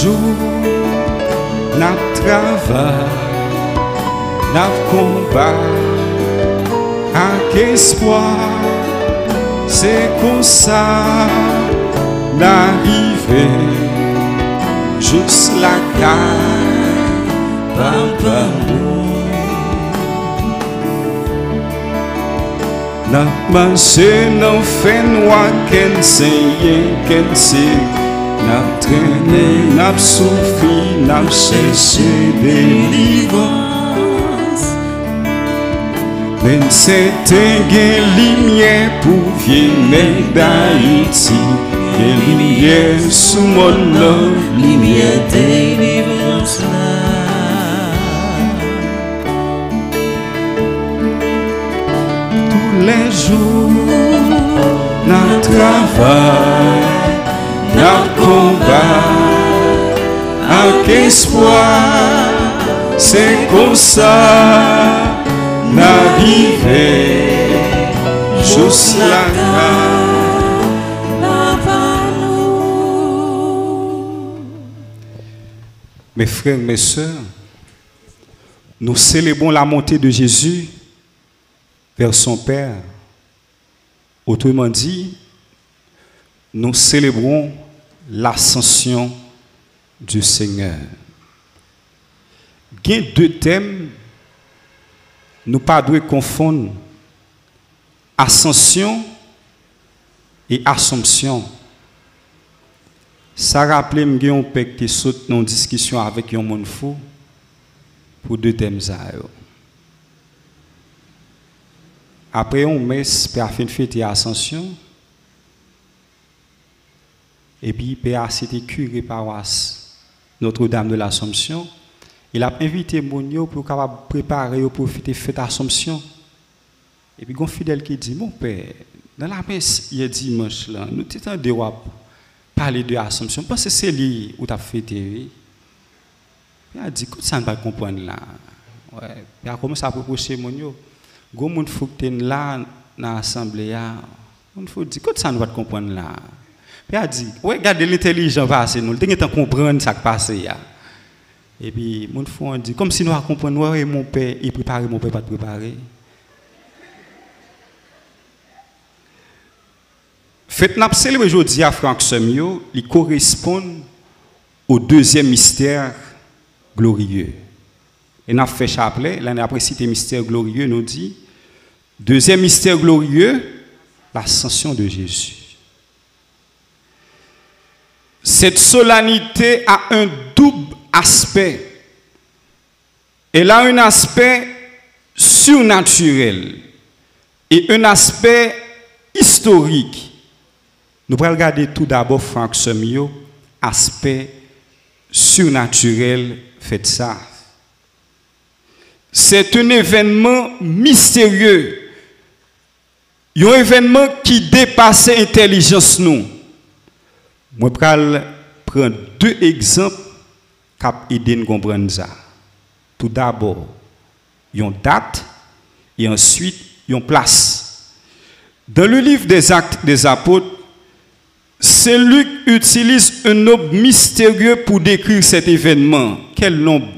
jours, n'a travail, n'a combat, avec espoir, c'est comme ça, n'arriver, juste la caille, papa n'a marché, n'a fait noir, qu'elle sait, n'a traîné, n'a souffert, n'a cherché délivrance. Mais c'était une lumière pour venir d'Haïti, une lumière sous mon nom, lumière délivrance. Les jours, notre travail, notre combat, avec espoir, c'est comme ça, n'arriver, juste là. Mes frères, mes sœurs, nous célébrons la montée de Jésus vers son Père. Autrement dit, nous célébrons l'ascension du Seigneur. Il y a deux thèmes, nous ne devons pas confondre ascension et assomption. Ça rappelle que un père qui saute dans une discussion avec un monde fou pour deux thèmes. Après, on met Père fin fête et ascension. Et puis, Père c'était curé paroisse Notre-Dame de l'Assomption. Il a invité Mounio pour préparer pour profiter de fête Assomption. Et puis, il y a un fidèle qui dit, mon Père, dans la messe, il y a dimanche, là, nous t'entendons parler de l'Assomption. Parce que c'est lui où tu as fêté. Il a dit, écoute, ça ne va pas comprendre là. Ouais. Il a commencé à reprocher Mounio. Gros monde faut que tu là dans l'assemblée, on faut dire que ça ne va pas comprendre là. Puis a dit, ouais, regardez l'intelligence passer nous, tu as comprendre ça qui passe là. Et puis monde faut dit comme si nous comprendre ouais mon père, il prépare mon père pas préparer. Fête n'a célébrer aujourd'hui à Franck Semio, il correspond au deuxième mystère glorieux. Et nous avons fait chapelet, l'année après cité mystère glorieux, nous dit, deuxième mystère glorieux, l'ascension de Jésus. Cette solennité a un double aspect. Elle a un aspect surnaturel et un aspect historique. Nous allons regarder tout d'abord Franck Semio, aspect surnaturel, faites ça. C'est un événement mystérieux. Un événement qui dépasse l'intelligence nous. Je vais prendre deux exemples qui aident à comprendre ça. Tout d'abord, une date et ensuite une place. Dans le livre des Actes des Apôtres, Saint Luc utilise un nombre mystérieux pour décrire cet événement. Quel nombre?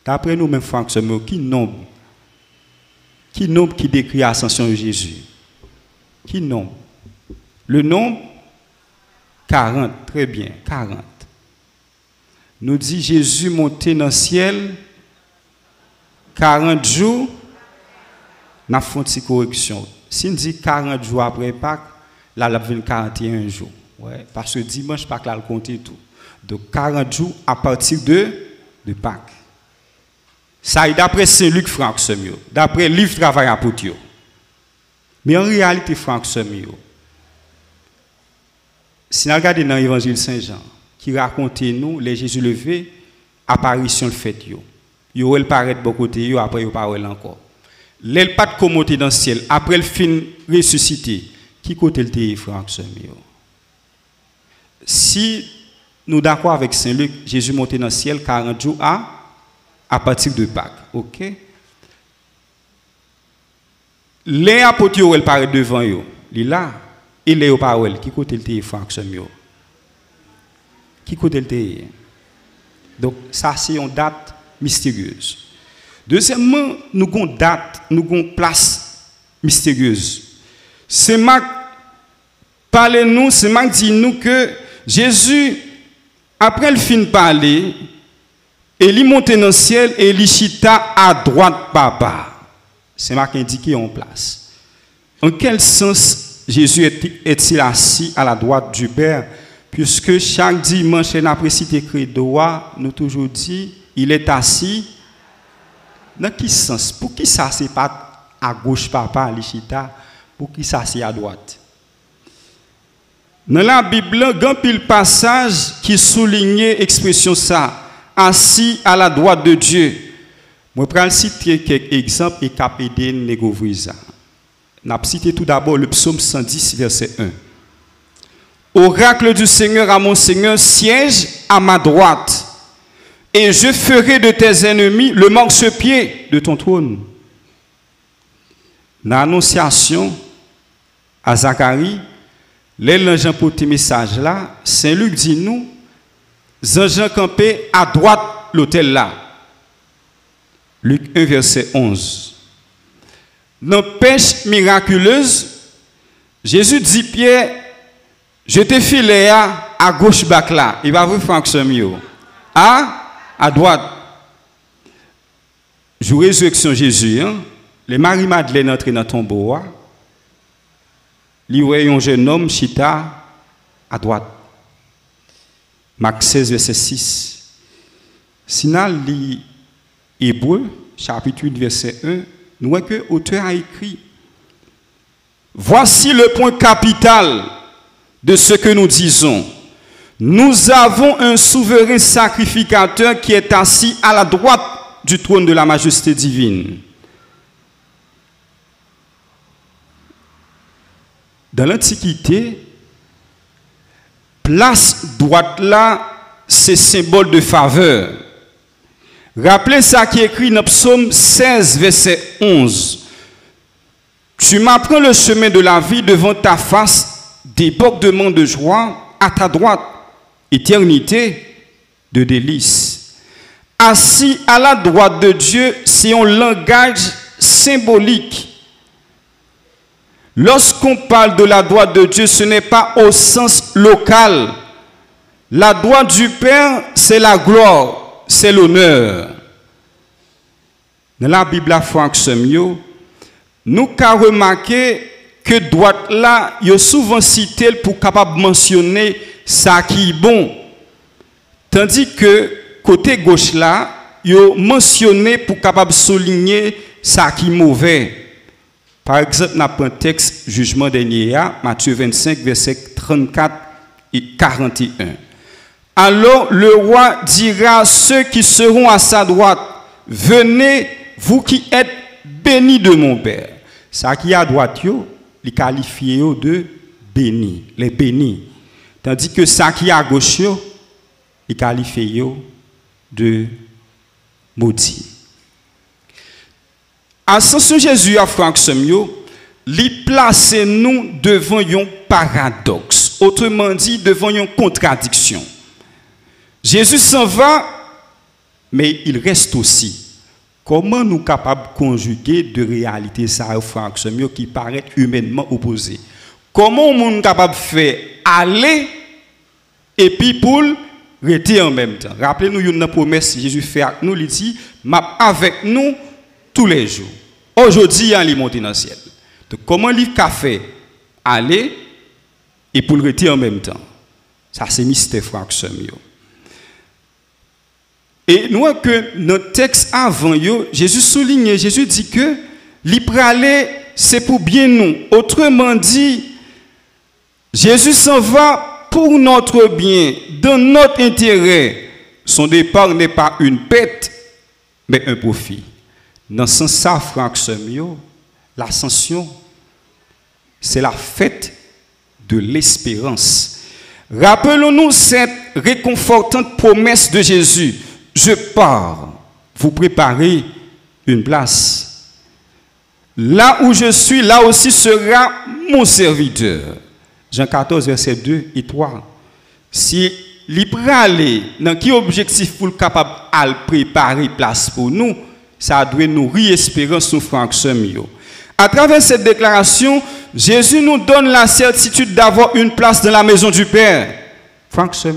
D'après nous, même Franck Semio, qui nombre qui décrit l'ascension de Jésus? Qui nombre? Le nombre 40, très bien, 40. Nous dit Jésus monté dans le ciel 40 jours, nous avons fait une correction. Si nous dit 40 jours après Pâques, là, il y a 41 jours. Ouais, parce que dimanche, Pâques, là, il compte tout. Donc 40 jours à partir de Pâques. Ça est d'après Saint Luc Franck Semio, d'après le livre Travail apôtre. Mais en réalité, Franck Semio, si nous regardons dans l'évangile Saint-Jean, qui raconte nous les Jésus levé, apparition le fait yo. Yo elle paraît de bon côté yo, après yo paraît encore. L'elle pas de monter dans le ciel, après le fin ressuscité, qui côté le té Franck Semio. Si nous d'accord avec Saint Luc, Jésus monté dans le ciel 40 jours à partir de Pâques. OK? Les apôtres, elle paraît devant eux. Il là, et les paroles, qui côté le Franck Semio? Qui côté le Donc, ça, c'est une date mystérieuse. Deuxièmement, nous avons une date, nous avons une place mystérieuse. C'est Marc, parlez-nous, c'est Marc dit-nous que Jésus, après le fin de parler, il monte dans le ciel et il chita à droite papa. C'est Marc indiqué en place. En quel sens Jésus est-il assis à la droite du Père? Puisque chaque dimanche, après cité credo, nous toujours dit, il est assis. Dans quel sens? Pour qui ça c'est pas à gauche papa, l'Ichita? Pour qui ça c'est à droite? Dans la Bible, il y a un passage qui souligne l'expression ça, assis à la droite de Dieu. Je vais citer quelques exemples et capéder les ouvrir ça. Je vais citer tout d'abord le psaume 110, verset 1. Oracle du Seigneur à mon Seigneur, siège à ma droite, et je ferai de tes ennemis le marchepied de ton trône. L'annonciation à Zacharie, les gens pour ce message là, Saint Luc dit nous, Jean campé à droite l'autel là. Luc 1, verset 11. Dans pêche miraculeuse, Jésus dit Pierre, je te filé à gauche bac là. Il va vous faire ce mieux. À droite. Jour résurrection Jésus, hein? Les Marie-Madeleine entrent dans le tombeau. Ils voient un jeune homme chita à droite. Marc 16, verset 6. Sinon, l'Hébreu, chapitre 8, verset 1, nous voyons que l'auteur a écrit: voici le point capital de ce que nous disons. Nous avons un souverain sacrificateur qui est assis à la droite du trône de la majesté divine. Dans l'Antiquité, place droite là, c'est symbole de faveur. Rappelez ça qui est écrit dans Psaume 16, verset 11. Tu m'apprends le chemin de la vie, devant ta face, débordement de joie, à ta droite, éternité de délices. Assis à la droite de Dieu, c'est un langage symbolique. Lorsqu'on parle de la droite de Dieu, ce n'est pas au sens local. La droite du Père, c'est la gloire, c'est l'honneur. Dans la Bible, la nous avons remarqué que droite là, il y a souvent cité pour capable mentionner ça qui est bon. Tandis que côté gauche là, il y a mentionné pour capable souligner ça qui est mauvais. Par exemple, nous avons un texte jugement dernier, Matthieu 25, verset 34 et 41. Alors le roi dira à ceux qui seront à sa droite, venez, vous qui êtes bénis de mon Père. Ça qui est à droite, il qualifie de bénis, les bénis. Tandis que ça qui est à gauche, il qualifie de maudits. Ascension Jésus à Franck-Semio, il place nous devant un paradoxe, autrement dit, devant une contradiction. Jésus s'en va, mais il reste aussi. Comment nous sommes capables de conjuguer deux réalités ça, Franck-Semio, qui paraissent humainement opposées? Comment nous sommes capables de faire aller et puis pour rester en même temps? Rappelez-nous une promesse que Jésus fait avec nous, il dit, m'a avec nous tous les jours. Aujourd'hui, il est monté dans le ciel. Donc, comment il a fait aller et pour le retirer en même temps? Ça, c'est mystère, Franck-Semio. Et nous voyons que notre texte avant, Jésus souligne, Jésus dit que l'Ipralé, c'est pour bien nous. Autrement dit, Jésus s'en va pour notre bien, dans notre intérêt. Son départ n'est pas une perte, mais un profit. Dans ce sens, Franck-Semio, l'ascension, c'est la fête de l'espérance. Rappelons-nous cette réconfortante promesse de Jésus. Je pars, vous préparez une place. Là où je suis, là aussi sera mon serviteur. Jean 14, verset 2 et 3. Si li pralé dans qui objectif pour capable à préparer place pour nous, ça doit nourrir espérance nous frères sœurs. À travers cette déclaration, Jésus nous donne la certitude d'avoir une place dans la maison du Père. Frères sœurs,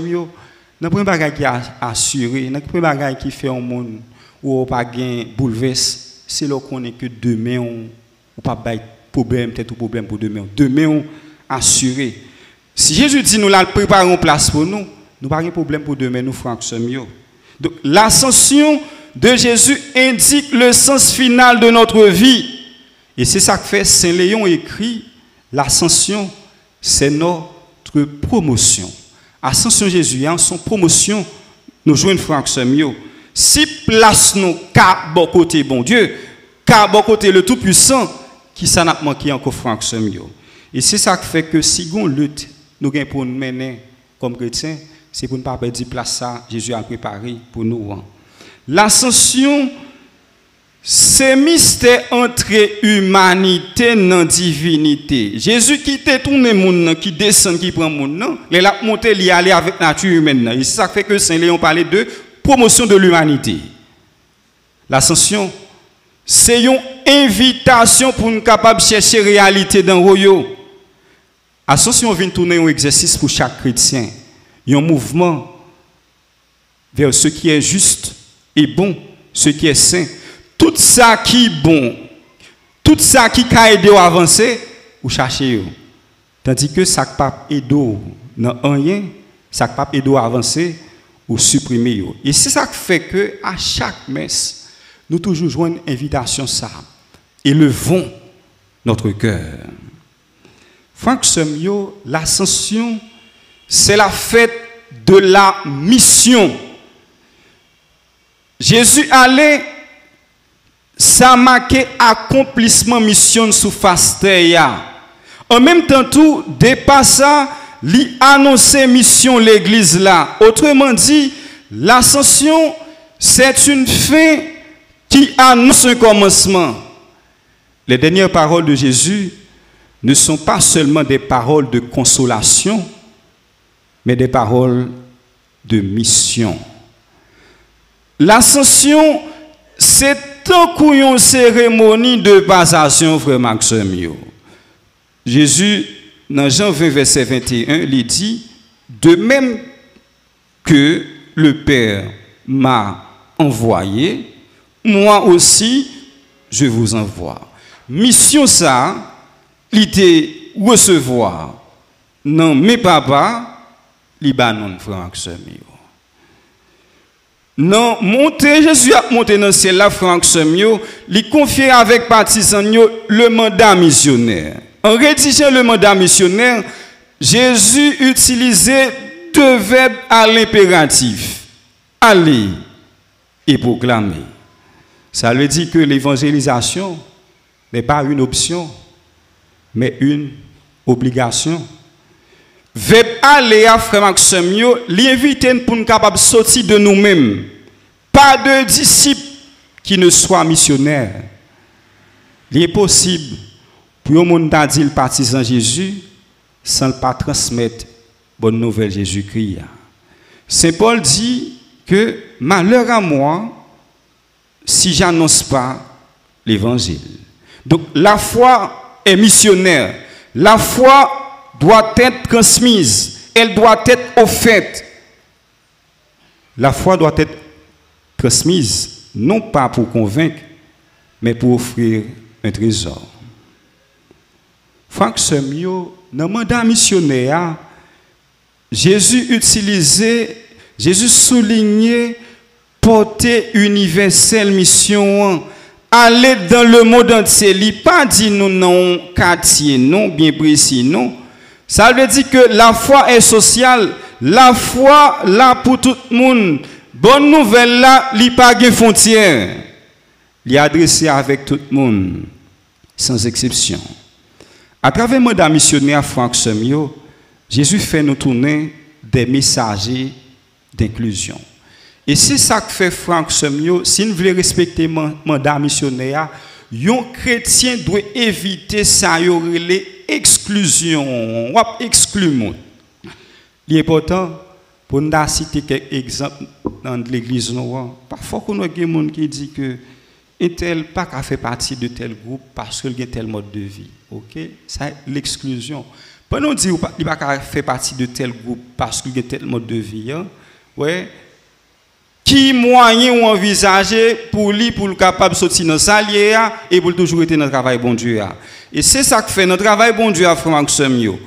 n'a pas un bagage qui assuré, n'a pas un bagage qui fait un monde où on pas gain bouleverse, c'est là qu'on est que demain on pas bail problème peut-être problème pour demain. Demain on assuré. Si Jésus dit nous la préparer une place pour nous, nous pas de problème pour demain nous frères sœurs. Donc l'ascension de Jésus indique le sens final de notre vie. Et c'est ça que fait Saint Léon écrit, l'ascension, c'est notre promotion. Ascension Jésus, son promotion, nous jouons frères sœurs. Si place nous qu'à bon côté bon Dieu, qu'à bon côté le Tout-Puissant, qui ça n'a manqué encore frères sœurs. Et c'est ça qui fait que si on lutte, nous gagnons pour nous mener comme chrétiens, c'est pour ne pas perdre place ça, Jésus a préparé pour nous. L'ascension, c'est mystère entre humanité et divinité. Jésus qui détourne le monde, qui descend, qui prend le monde, il a monté, il aller avec la nature humaine. Et c'est ça fait que Saint Léon parlait de promotion de l'humanité. L'ascension, c'est une invitation pour nous capables de chercher la réalité dans le royaume. L'ascension vient tourner un exercice pour chaque chrétien. Il y a un mouvement vers ce qui est juste et bon, ce qui est saint. Tout ça qui est bon, tout ça qui a aidé à avancer, vous cherchez. Tandis que ça ne peut pas aider dans rien, ça ne peut pas aider à avancer ou supprimer. Et c'est ça qui fait que à chaque messe, nous toujours jouons une invitation ça. Élevons notre cœur. Franck Semio, l'ascension, c'est la fête de la mission. Jésus allait, ça marquait accomplissement mission sous face terre. En même temps tout dépasse ça, lui annoncer mission l'église là. Autrement dit, l'ascension c'est une fin qui annonce un commencement. Les dernières paroles de Jésus ne sont pas seulement des paroles de consolation, mais des paroles de mission. L'ascension, c'est une cérémonie de passation, frère Maxime. Jésus, dans Jean 20, verset 21, il dit, de même que le Père m'a envoyé, moi aussi, je vous envoie. Mission ça, l'idée recevoir, non, mes papas, Libanon, frère Maxime. Non, monter, Jésus a monté dans le ciel, là, frère Maxime, il confie avec partisans le mandat missionnaire. En rédigeant le mandat missionnaire, Jésus utilisait deux verbes à l'impératif. Aller et proclamer. Ça veut dire que l'évangélisation n'est pas une option, mais une obligation. Verbe aller à frère Maxime, l'invite pour nous capables de sortir de nous-mêmes. Pas de disciples qui ne soient missionnaires. Il est possible pour un monde dire le partisan Jésus sans pas transmettre bonne nouvelle Jésus-Christ. Saint Paul dit que malheur à moi si j'annonce pas l'évangile. Donc la foi est missionnaire. La foi doit être transmise. Elle doit être offerte. La foi doit être transmise non pas pour convaincre, mais pour offrir un trésor. Franck Semio, dans le mandat missionnaire, Jésus soulignait porter universelle mission, aller dans le monde entier. Il n'a pas dit nous non quartier, non bien précis, non. Ça veut dire que la foi est sociale, la foi là pour tout le monde. Bonne nouvelle là, il n'y a pas de frontières. Il est adressé avec tout le monde, sans exception. À travers le mandat missionnaire Franck Semio, Jésus fait nous tourner des messagers d'inclusion. Et c'est ça que fait Franck Semio. Si nous voulons respecter le mandat missionnaire, un chrétien doit éviter ça, les exclusions. On va exclure le monde. L'important, Pour nous citer quelques exemples dans l'église noire, parfois qu'on a des gens qui disent que un tel pas qu'à faire partie de tel groupe parce qu'il a tel mode de vie. OK? Ça l'exclusion. Pas nous dire qu'il pas qu'à faire partie de tel groupe parce qu'il a tel mode de vie. Hein? Ouais. Qui moyen ou envisager pour lui pour le capable de sortir dans salier et pour toujours être dans le travail bon Dieu. Et c'est ça que fait notre travail bon Dieu à Franck Semio.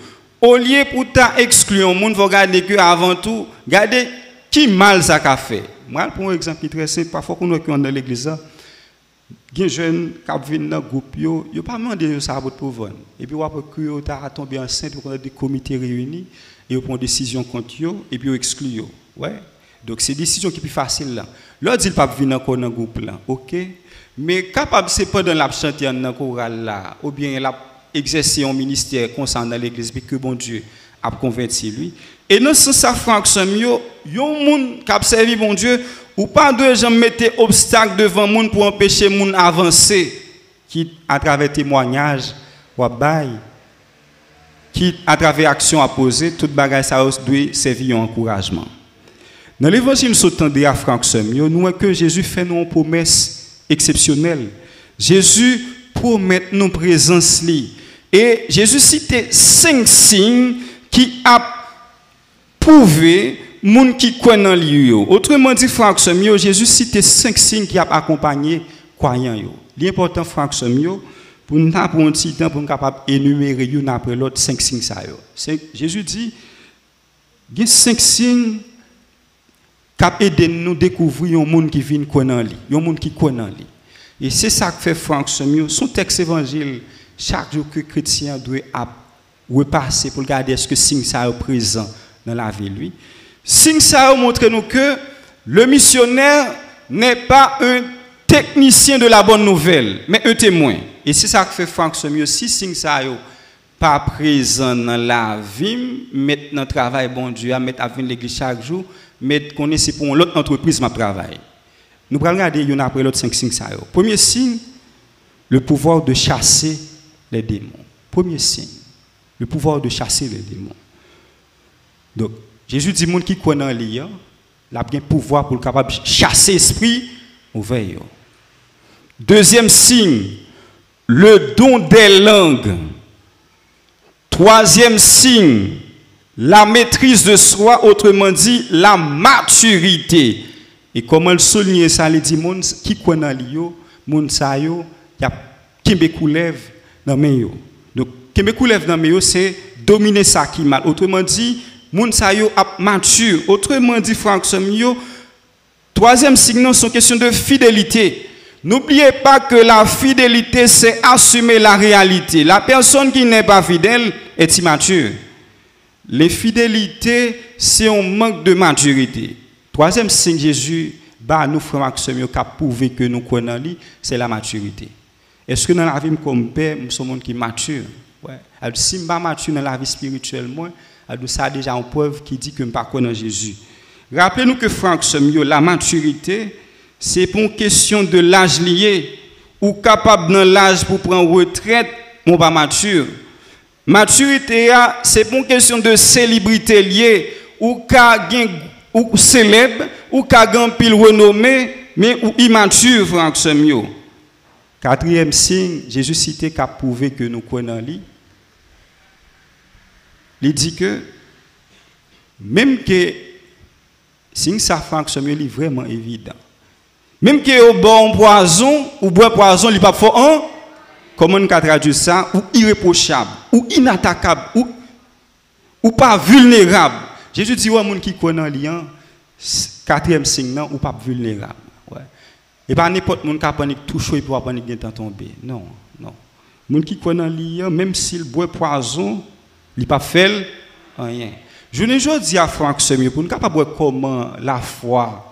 Au lieu pour exclure le monde, il faut regarder que avant tout, regarder qui mal ça a fait. Moi, pour un exemple très simple, parfois qu'on est dans l'église, il y a des jeunes qui viennent dans le groupe, ils n'ont pas demandé ça pour vendre. Et puis, après que ils ont tombé enceinte, ils ont des comités réunis, et ils prennent des décisions contre eux, et puis ils excluent. Ouais. Donc, c'est une décision qui est plus facile là. L'autre dit pas venir encore dans le groupe là, ok? Mais capable, c'est pas dans la chanter dans le choral là, ou bien la exercer un ministère concernant l'église, puis que bon Dieu a converti lui. Et dans ce sens, Franck Semio, il y a un monde qui a servi bon Dieu, ou pas de gens mettre obstacle devant le monde pour empêcher le monde d'avancer, qui à travers témoignages, ou bail, qui à travers action à poser, toute bagaille ça doit servir un encouragement. Dans l'évangile sautant à Franck Semio, nous voyons que Jésus fait nous une promesse exceptionnelle. Jésus promet nous présence li. Et Jésus citait 5 signes qui a prouvé moun qui croit dans lui. Autrement dit, Franck Semio, Jésus citait 5 signes qui a accompagné croyants. L'important Franck Semio, pour nous prendre un petit temps pour nous capable énumérer une après l'autre 5 signes ça. Jésus dit, il y a 5 signes qui aident nous à découvrir un monde qui vient connaître lui, un monde qui connaît lui. Et c'est ça que fait Franck Semio. Son texte évangile, chaque jour que le chrétien doit repasser pour regarder est-ce que signe ça est présent dans la vie lui. Signe ça montre nous que le missionnaire n'est pas un technicien de la bonne nouvelle, mais un témoin. Et c'est ça que fait Franck Semio. Si signe ça est pas présent dans la vie, mettre dans le travail bon Dieu, mettre à venir l'église chaque jour, mettre qu'on est c'est pour l'autre entreprise ma travail. Nous allons regarder une après l'autre 5 signes. Premier signe, le pouvoir de chasser les démons. Premier signe, le pouvoir de chasser les démons. Donc, Jésus dit, monde qui connaît en lui, il a bien pouvoir pour le capable de chasser l'esprit mauvais. Deuxième signe, le don des langues. Troisième signe, la maîtrise de soi, autrement dit, la maturité. Et comment le souligner ça, il dit, moun qui connaît l'io, moun sa yo, y a kimbe koulève dans mes yo. Donc, kimbe koulève dans mes yo, c'est dominer ça qui mal. Autrement dit, moun sa yo a mature. Autrement dit, Franck Semio, troisième signe, c'est une question de fidélité. N'oubliez pas que la fidélité, c'est assumer la réalité. La personne qui n'est pas fidèle est immature. L'infidélité, c'est un manque de maturité. Troisième signe, Jésus, bah, nous, frères Maxime, qui a prouvé que nous connaissons, c'est la maturité. Est-ce que dans la vie comme père, nous sommes monde qui mature? Ouais. Alors, si je ne suis pas mature dans la vie spirituelle, alors ça a déjà une preuve qui dit que je ne connais pas Jésus. Rappelez-nous que Franck Semio, la maturité, c'est pour une question de l'âge lié, ou capable dans l'âge pour prendre retraite, on pas mature. Maturité, c'est pour une question de célébrité liée, ou ou célèbre, ou gagne pile renommé, mais ou immature, Franck Semio. Quatrième signe, Jésus cité qu'a prouvé que nous connaissons lui. Il dit que même que signe ça Franck Semio est vraiment évident. Même que au bon poison ou bois poison, il pas fort un comment on traduit ça ou irréprochable ou inattaquable ou pas vulnérable. Jésus dit ouais monde qui connaît lien quatrième signe non ou pas vulnérable. Ouais. Et pas n'importe monde qui panique tout chaud et pour panique bien tomber. Non, non. Monde qui connaît lien même s'il boit poison, il pas fait rien. Je ne dis à Franck Semio pour nous capable comment la foi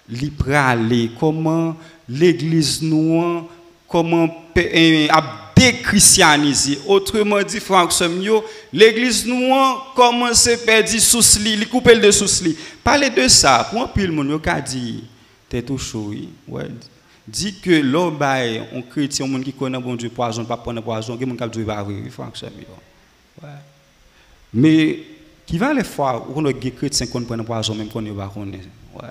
li praler, comment l'église nous comment a déchristianisé. Autrement dit, Franck Semio, l'église nous commence à perdre sous li, li couper de sous li. Parlez de ça, pour un peu le monde qui a dit, t'es tout chaud, ouais. Dit que l'homme on chrétien, on qui connaît bon Dieu poison, pas prendre poison, qui monde qui dit pas vrai, Franck Semio. Ouais. Mais qui va les fois où on a des chrétiens qu'on prend poison même qu'on ne va pas connaître. Ouais.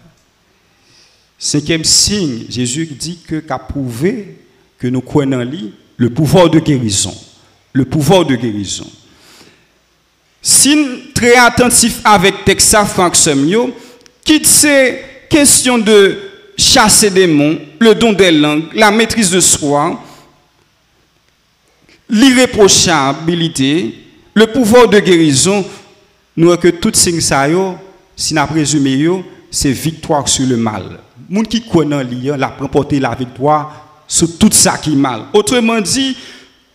Cinquième signe, Jésus dit que qu'a prouvé que nous croyons en lui le pouvoir de guérison. Le pouvoir de guérison. Si très attentif avec Texa Franck Semio, quitte ces questions de chasser des démons, le don des langues, la maîtrise de soi, l'irréprochabilité, le pouvoir de guérison, nous avons que tout signe ça, si nous présumé, c'est victoire sur le mal. Les gens qui connaissent l'IA, la remporté la victoire sur tout ça qui est mal. Autrement dit,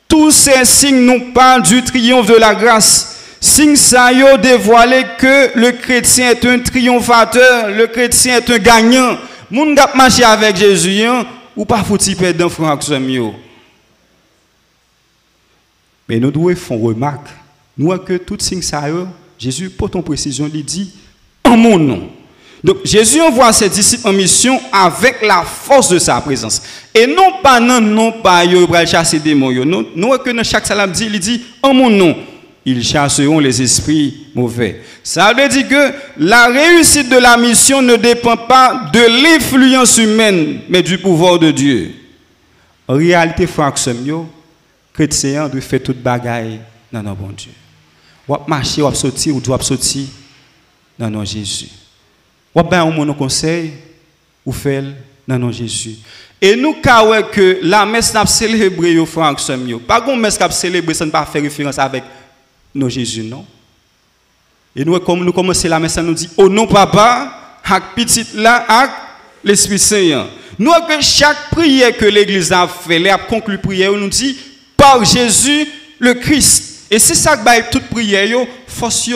tous ces signes nous parlent du triomphe de la grâce. Signe ça yo dévoilé que le chrétien est un triomphateur, le chrétien est un gagnant. Moun gap marcher avec Jésus, ou pas faut-il perdre d'un frère yo. Mais nous devons faire remarque, nous que tout signe ça yo, Jésus pour ton précision il dit en mon nom. Donc Jésus envoie ses disciples en mission avec la force de sa présence. Et non pas non pas yo pour chasser des démons yo. Nous que dans chaque salam dit il dit en mon nom. Ils chasseront les esprits mauvais. Ça veut dire que la réussite de la mission ne dépend pas de l'influence humaine, mais du pouvoir de Dieu. En réalité, frère Semio, chrétien doit faire toute bagaille dans notre bon Dieu. Ou marcher, ou sortir, ou doit sortir dans notre Jésus. Ou bien on mon conseil, ou faire dans notre Jésus. Et nous savons que la messe n'a pas célébré, frère Semio. Pas qu'on messe n'a pas célébré, ça ne pas faire référence avec non Jésus, non. Et nous, comme nous commençons la messe, nous dit au nom papa, avec petit là, avec l'Esprit Saint. Nous, que chaque prière que l'Église a fait, elle a conclu prière, nous dit par Jésus le Christ. Et c'est ça que toute prière, force.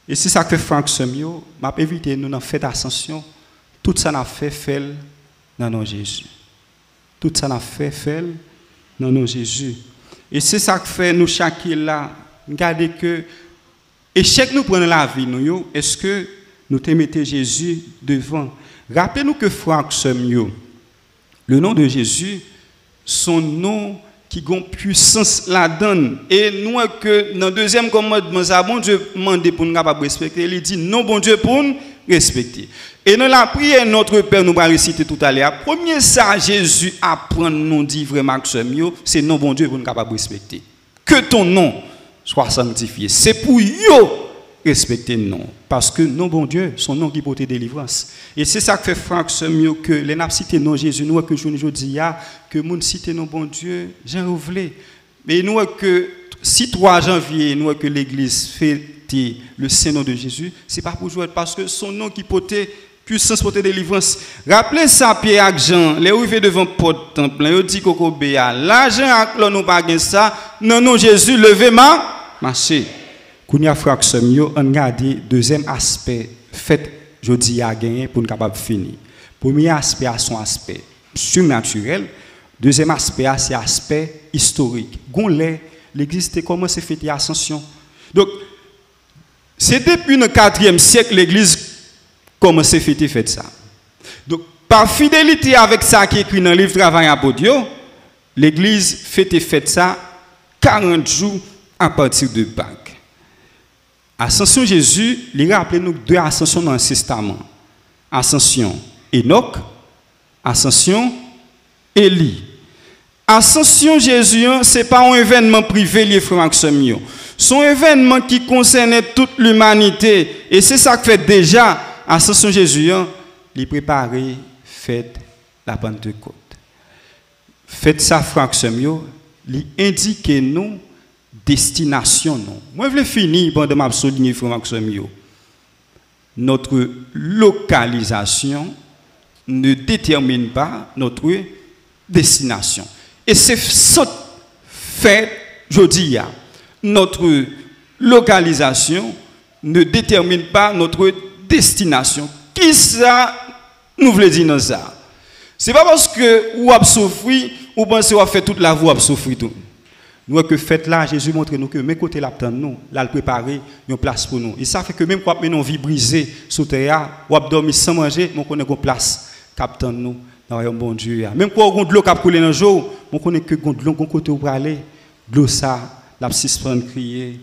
Et c'est ça que Franck Semio m'a évité, nous avons fait ascension. Tout ça n'a fait dans nos Jésus. Tout ça n'a fait dans nos Jésus. Et c'est ça que fait nous chaque là. Regardez que, échec nous prenons la vie, nous, est-ce que nous te mettons Jésus devant? Rappelez-nous que Franck Semio, le nom de Jésus, son nom qui a une puissance la donne. Et nous, que dans le deuxième commandement, bon Dieu demande pour nous capables respecter. Il dit non, bon Dieu, pour nous respecter. Et dans la prière, notre Père nous va réciter tout à l'heure. Premier ça, Jésus apprend nous dit vraiment que c'est non, bon Dieu, pour nous capables respecter. Que ton nom soit sanctifié. C'est pour yo respecter le nom. Parce que non, bon Dieu, son nom qui porte délivrance. Et c'est ça que fait Franck Semio que les n'a cité non Jésus, nous que je dis que moun cité non bon Dieu, j'en voulais. Mais nous que si 3 janvier, nous que l'église fête le Saint-Nom de Jésus, c'est pas pour jouer parce que son nom qui porte puissance porte délivrance. Rappelez ça Pierre et Jean, les arrivés devant porte temple, ils dit coco béa, l'argent ak l'on nous pas gain ça, non Jésus levez marché. Kounya frère Semio, on regarde deuxième aspect fait jodi a gagné pour nous capable finir. Premier aspect à son aspect surnaturel, deuxième aspect c'est aspect historique. Gonlé l'église était commencé fêter ascension. Donc c'est depuis le 4e siècle l'église commence à fêter ça. Donc par fidélité avec ça qui est écrit dans le livre Travail à Podio, l'église fête ça 40 jours à partir de Pâques. Ascension Jésus, il rappelle nous 2 ascensions dans le Testament. Ascension Enoch, ascension Élie. Ascension Jésus, ce n'est pas un événement privé, les frères Maximien. C'est un événement qui concernait toute l'humanité. Et c'est ça que fait déjà Ascension Jésus, il prépare fête la Pentecôte. Fête ça, frère Maximien, il indique nous destination non. Moi je veux finir pendant m'a souligner frère Maximien. Notre localisation ne détermine pas notre destination. Et c'est ce fait jeudi notre localisation ne détermine pas notre destination. Qui ça nous voulons dire dans ça? C'est pas parce que ou a souffrir ou pensez ou a fait toute la vie ou souffrir tout. Nous que fait là Jésus montre nous que mes côtés l'attend nous, là le préparer une place pour nous. Et ça fait que même quand nous vie brisée sous terre ou a dormi sans manger, on connaît une place captant nous dans un bon Dieu. Même quand on de l'eau cap couler dans jour, on connaît que de l'eau côté pour aller, de l'eau ça, la suspendre crier,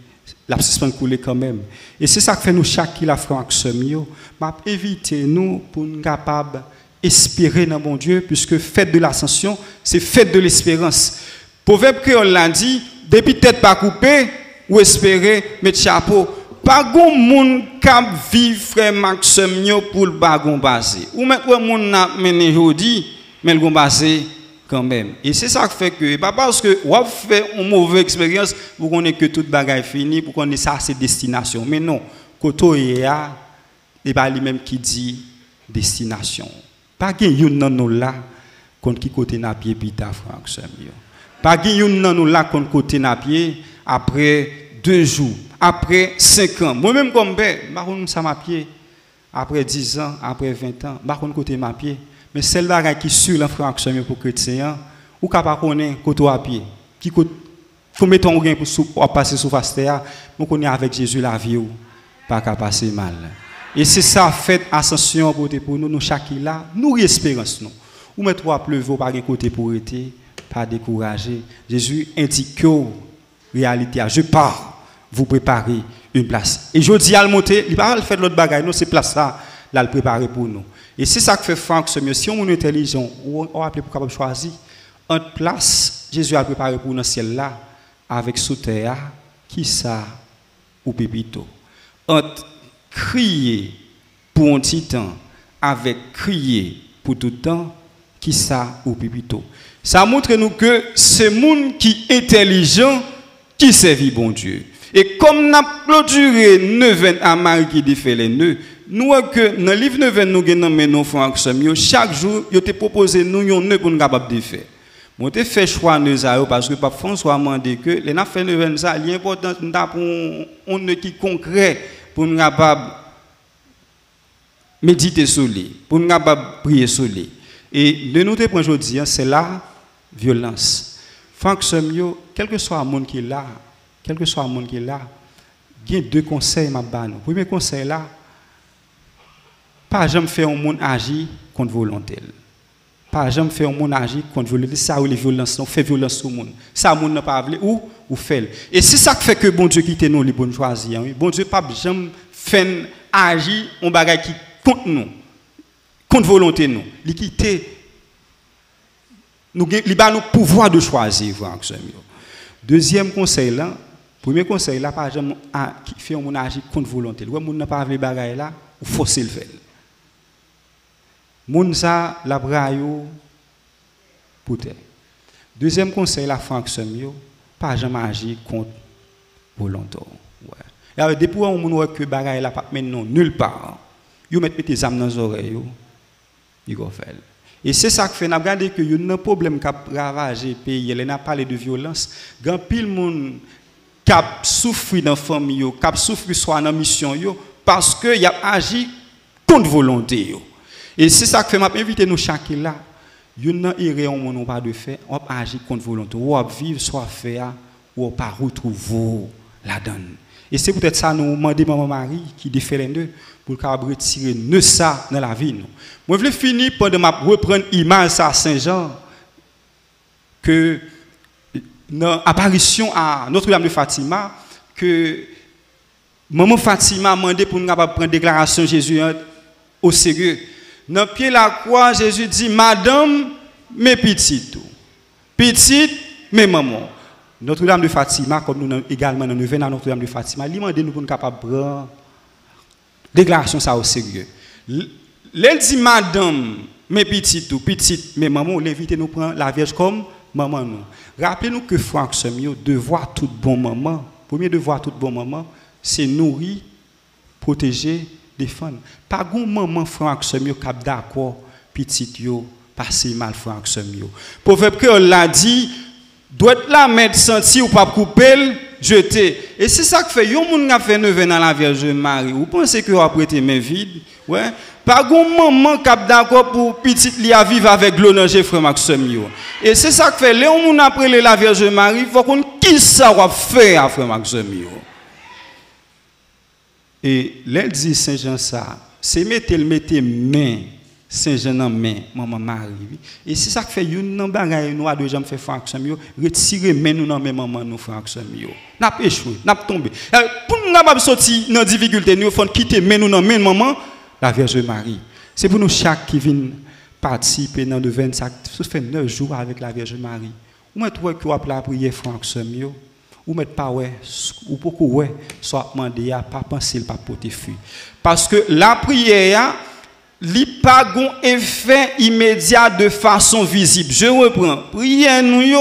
la suspend couler quand même. Et c'est ça que fait nous chaque qui la frère avec ce mio, m'a éviter nous pour nous capable espérer dans mon Dieu puisque fête de l'ascension, c'est fête de l'espérance. Proverbe créole l'a dit, depuis tête pas coupée ou espérer mettre chapeau. Pas grand monde cap vivre frère Maxime pour le bagon basé. Ou même monde n'a mené aujourd'hui, mais le basé quand même. Et c'est ça qui fait que pas parce que on fait une mauvaise expérience pour qu'on ait que toute bagaille fini, pour qu'on ait ça c'est destination. Mais non, koto ya et pas lui-même qui dit destination. Pas gen yon nan nous là contre qui côté na pied pita frère Maxime. Pas gen yon nan nous là contre côté na pied après 2 jours. Après 5 ans, moi-même comme père, je ça m'a pied. Après 10 ans, après 20 ans, je côté ma pied. Mais celle là qui sur l'enfant pour chrétien, ou capable connaître côté à pied, qui combien ton gain pour passer sous face terre, on connaît avec Jésus la vie ou pas qu'à passer mal. Et c'est ça fait ascension pour nous chaque là, nous espérance nous. Ou mettre à pleuvoir par un côté pour être pas décourager. Jésus indique que réalité, je pars. Vous préparez une place. Et je dis à le monter, il va faire l'autre bagaille, nous, c'est place là, là, le préparer pour nous. Et c'est ça que fait Franck, si on est intelligent, on va appeler pour capable choisir, entre place, Jésus a préparé pour nous dans ciel là, avec sous terre, qui ça, ou pépito. Entre crier pour un petit temps, avec crier pour tout temps, qui ça, ou pépito. Ça montre nous que c'est le monde qui est intelligent, qui servit bon Dieu. Et comme nous avons clôturé 9 ans à Marie qui défait les nœuds, nous que dans le livre 9 ans, nous avons nos frères chaque jour, ils ont proposé nous un nœud pour nous capables de faire. Moi, j'ai fait choix de nœuds parce que Pape François m'a dit que les gens fait 9 ans, ça, l'important pour un nœud qui concret pour nous capables méditer sur lui, pour nous capables prier sur lui. Et de nous prendre aujourd'hui, c'est la violence. Franck Semio, quel que soit le monde qui est là, quel que soit le monde qui est là, il y a 2 conseils ma banou. Premier conseil là, pas jamais faire un monde agir contre volonté. Pas jamais faire un monde agir contre volonté. Ça ou les violences, on fait violence au monde. Ça le monde n'a pas voulu ou fait. Et c'est ça qui fait que bon Dieu quitte nous les bonnes choisir. Bon Dieu pas jamais fait agir on bagaille qui contre nous, contre volonté nous. Il quitte nous nous pouvoir de choisir voir. Deuxième conseil là, premier conseil là, pas jamais qui fait un agir contre volonté. Le monde n'a pas voulu bagaille là, ou forcer le faire. Moun ça la brayo pour terre. Deuxième conseil la fonction yo, pas jamais agir contre volonté. Ouais. Et avec depuis on moun que bagaille là pas maintenant nulle part. Yo mettre tes âmes dans les oreilles yo, il go faire. Et c'est ça que fait n'a regardé que y a un problème qui a ravagé pays, elle n'a parlé de violence, grand pile monde qui a souffert dans famille yo, qui a souffert soit dans mission yo parce que y a agi contre volonté yo. Et c'est ça que fait m'a invité nous chaque là, y a un erreur on n'a pas de faire, on agit contre volonté, ou vivre soit faire ou pas retrouver la donne. Et c'est peut-être ça nous demander maman Marie qui défait les deux pour capable retirer ne ça dans la vie nous. Moi je veux finir pendant m'a reprendre image à Saint-Jean que dans apparition à Notre-Dame de Fatima que maman Fatima m'a demandé pour nous capable prendre déclaration Jésus au sérieux. Dans pied la croix Jésus dit madame mes petites mes mamans. Notre-Dame de Fatima, comme nous également nous venons à Notre-Dame de Fatima, lui demande nous pour nous capables de prendre déclaration ça au sérieux. Elle dit madame, mes petites, mes mamans, l'invite nous prendre la Vierge comme maman nous. Rappelez-nous que Franck Semio, devoir toute bonne maman, premier devoir toute bonne maman, c'est nourrir, protéger, défendre. Pas gon maman Franck Semio cap d'accord, petite yo, passer mal Franck Semio. Proverbe que l'a dit doit la mettre senti ou pas couper jeter et c'est ça que fait yon moun a fait 9 ans dans la Vierge Marie ou pensez que va prêter main vide ouais pas gon maman cap d'accord pour petite li à vivre avec l'honneur frère Maxime yo et c'est ça que fait les moun après la Vierge Marie faut qu'on qui ça va faire frère Maxime yo et l'elle dit Saint Jean ça c'est mettre main Saint-Jean en main, maman Marie. Et c'est ça qui fait une nan bagay nous a deux jambes fait frère Axel yo, retirer main nous dans même maman nous frère Axel yo. N'a pas échoué, n'a pas tombé. Pour nous pas sortir dans difficulté, nous faut quitter main nous dans main maman la Vierge Marie. C'est pour nous chaque qui vient participer dans le 25, ça fait 9 jours avec la Vierge Marie. Ou mettre ouais que la prière frère Axel yo. Ou mettre pas ouais ou beaucoup ouais soit demander à pas penser le pas porter fruit. Parce que la prière li pas gon effet immédiat de façon visible. Je reprends. Prière nous yo,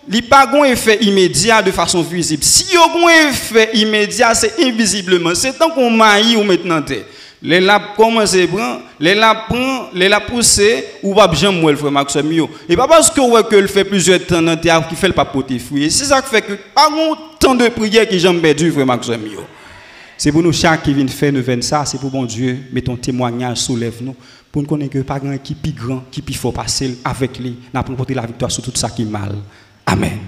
li pas gon effet immédiat de façon visible. Si yo gon effet immédiat, c'est invisiblement. C'est tant qu'on maille ou maintenant terre. Les la commencer prend, les la pousser ou pas jamais moi le frère Maxime yo. Et pas parce que ouais que le fait plusieurs temps dans terre qui fait le pas porter fruit. C'est ça qui fait que pas tant de prières qui j'aime perdu frère Maxime yo. C'est pour nous chaque qui vient faire nous venir ça, c'est pour bon Dieu, mettons témoignage, soulève-nous, pour nous connaître que pas grand qui plus grand, qui plus fort passer avec lui, n'a pas porter la victoire sur tout ça qui est mal. Amen.